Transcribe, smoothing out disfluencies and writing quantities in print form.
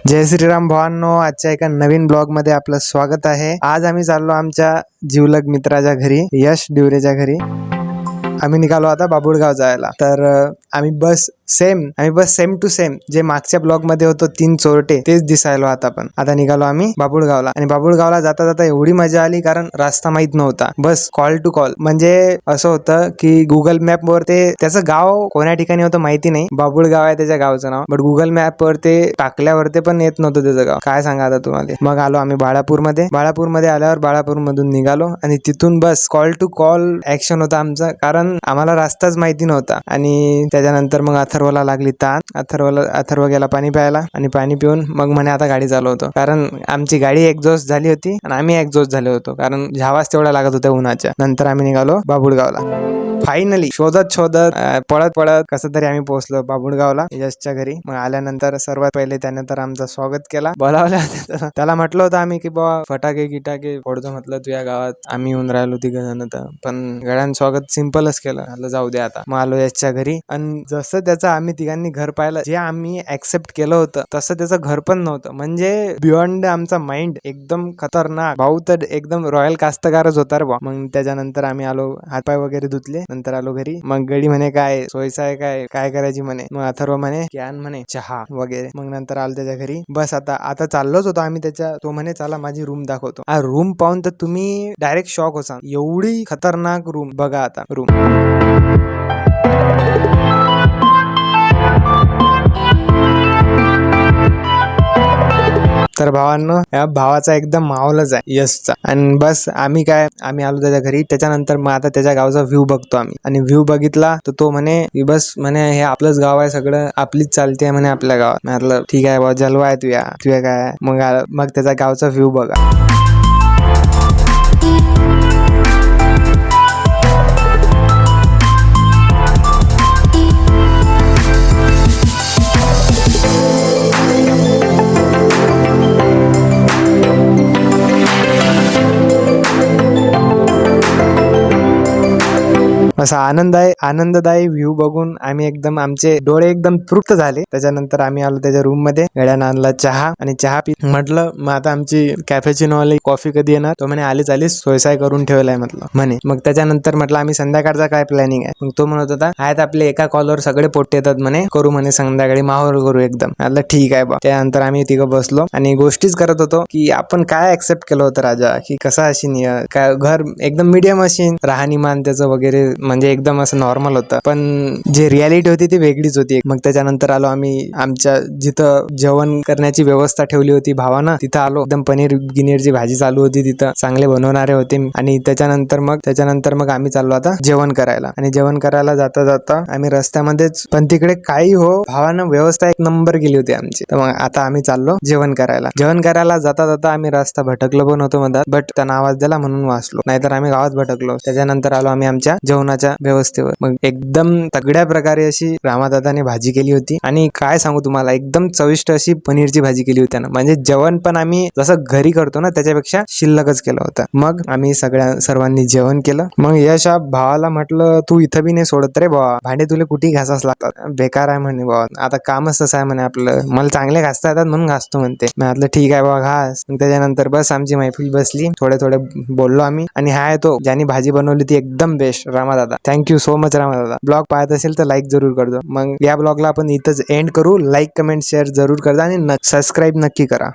जय श्रीराम भावांनो, आजच्या एका नवीन ब्लॉग मध्ये आपलं स्वागत आहे। आज आम्ही चाललो आमच्या जीवलग मित्राच्या घरी, यश डिवरेच्या घरी। आम्ही निघालो आता बाबुळगाव जायला। तर आम्ही बस सेम टू सेम जे मागच्या ब्लॉग मध्ये होतो 3 चोरटे तेच दिसायलो आता निघालो आम्ही बाबुळगावला। आणि बाबुळगावला जाता जाता एवढी मजा आली कारण रस्ता माहित नव्हता, बस कॉल टू कॉल। म्हणजे असं होतं की गुगल मॅप वर ते त्याचं गाव कोण्या ठिकाणी होतं माहिती नाही, बाबुळगाव आहे त्याच्या गावचं नाव, बट गुगल मॅप वर ते टाकल्यावर पण येत नव्हतं त्याचं गाव। काय सांगा आता तुम्हाला। मग आलो आम्ही बाळापूरमध्ये आल्यावर बाळापूर मधून निघालो आणि तिथून बस कॉल टू कॉल ऍक्शन होता आमचा, कारण आम्हाला रस्ताच माहिती नव्हता। आणि त्याच्यानंतर मग अथर्वला लागली ताण। अथर्व गेला पाणी प्यायला आणि पाणी पिऊन मग म्हणे आता गाडी चालवतो, कारण आमची गाडी एक्झॉस्ट झाली होती आणि आम्ही एक्झॉस्ट झालो होतो, कारण झावाच तेवढा लागत होत्या उन्हाच्या। नंतर आम्ही निघालो बाबुळगावला। फायनली शोधत पळत कसं तरी आम्ही पोहोचलो बाबुळगावला यशच्या घरी। मग आल्यानंतर सर्वात पहिले त्याने तर आमचं स्वागत केला, बोलावलं। त्याला म्हटलं होतं आम्ही की बाबा फटाके गिटाके फोडतो, म्हटलं तुझ्या गावात आम्ही येऊन राहिलो 3 जण, पण गड्यान स्वागत सिंपलच केलं, जाऊ दे आता। मग आलो यशच्या घरी आणि जसं त्याचं आम्ही तिघांनी घर पाहिलं, जे आम्ही ऍक्सेप्ट केलं होतं तसं त्याचं घर पण नव्हतं। म्हणजे बियॉन्ड आमचा माइंड, एकदम खतरनाक। भाऊ तर एकदम रॉयल कास्तकारच होता रे बा। मग त्याच्यानंतर आम्ही आलो, हातपाय वगैरे धुतले, नंतर आलो घरी। मग गडी म्हणे काय सोयीचा आहे काय करायची म्हणे। मग अथर्व म्हणे की आण म्हणे चहा वगैरे। मग नंतर आलो त्याच्या घरी। बस आता चाललोच होतो आम्ही तो म्हणे चला माझी रूम दाखवतो। रूम पाहून तर तुम्ही डायरेक्ट शॉक होता, एवढी खतरनाक रूम। बघा आता रूम। तर भावांनो, या भावाचा एकदम माहोलच आहे यशचा। आणि बस आम्ही आलो त्याच्या घरी। त्याच्यानंतर मग आता त्याच्या गावचा व्ह्यू बघतो आम्ही, आणि व्ह्यू बघितला तर तो म्हणे की बस म्हणे हे आपलंच गाव आहे, सगळं आपलीच चालते आहे म्हणे आपल्या गावात। म्हटलं ठीक आहे बा, जलवा आहे तुया काय। मग त्याचा गावचा व्ह्यू बघा। असा आनंददायी व्ह्यू बघून आमचे डोळे एकदम तृप्त झाले। त्याच्यानंतर आम्ही आलो त्याच्या रूम मध्ये, गड्यानं आणला चहा आणि चहा पी। म्हटलं मग आता आमची कॅफेचिनो वाली कॉफी कधी येणार। तो म्हणे आलीच सोयसाय करून ठेवलाय म्हणे। मग त्याच्यानंतर म्हटलं आम्ही संध्याकाळचा काय प्लॅनिंग आहे। मग तो म्हणत होता आहेत आपले एका कॉलवर सगळे पोट्टे येतात म्हणे, करू म्हणे संध्याकाळी माहोल करू एकदम। म्हटलं ठीक आहे बा। त्यानंतर आम्ही तिघं बसलो आणि गोष्टीच करत होतो की आपण काय ऍक्सेप्ट केलं होतं राजा, की कसा अशी काय घर एकदम मीडियम अशी राहणीमान त्याचं वगैरे, म्हणजे एकदम असं नॉर्मल होतं, पण जे रियालिटी होती ती वेगळीच होती। मग त्याच्यानंतर आलो आम्ही आमच्या जिथं जेवण करण्याची व्यवस्था ठेवली होती भावानं, तिथं आलो। एकदम पनीर गिनीरची भाजी चालू होती तिथं, चांगले बनवणारे होते। आणि त्याच्यानंतर मग आम्ही चाललो आता जेवण करायला। आणि जेवण करायला जाता आम्ही रस्त्यामध्येच, पण तिकडे काही हो भावानं व्यवस्था एक नंबर केली होती आमची। तर मग आता आम्ही चाललो जेवण करायला जाता आम्ही रस्ता भटकलो पण होतो मधात, बट त्यांना आवाज दिला म्हणून वाचलो, नाहीतर आम्ही गावात भटकलो। त्याच्यानंतर आलो आम्ही आमच्या जेवणाच्या व्यवस्थेवर। मग एकदम तगड्या प्रकारे अशी रामादादाने भाजी केली होती, आणि काय सांगू तुम्हाला एकदम चविष्ट अशी पनीरची भाजी केली होती ना। म्हणजे जेवण पण आम्ही जसं घरी करतो ना त्याच्यापेक्षा शिल्लकच केलं होतं। मग आम्ही सर्वांनी जेवण केलं। मग यश भावाला म्हटलं तू इथं बी नाही सोडत रे भावा, भांडे तुला कुठे घासाच लागतात, बेकार आहे म्हणे भावा, आता कामच तसं आहे म्हणे आपलं, मला चांगले घासता येतात म्हणून घासतो म्हणते। म्हटलं ठीक आहे बाबा घास। मग त्याच्यानंतर बस आमची मैफिल बसली, थोडे बोललो आम्ही। आणि हा तो ज्यांनी भाजी बनवली ती एकदम best, Ramadada. Thank you so much Ramadada. Blog पाहत असेल तर लाईक जरूर कर दो। मग या ब्लॉगला आपण इथंच एंड करू। लाईक कमेंट शेअर जरूर करा आणि सबस्क्राईब नक्की करा।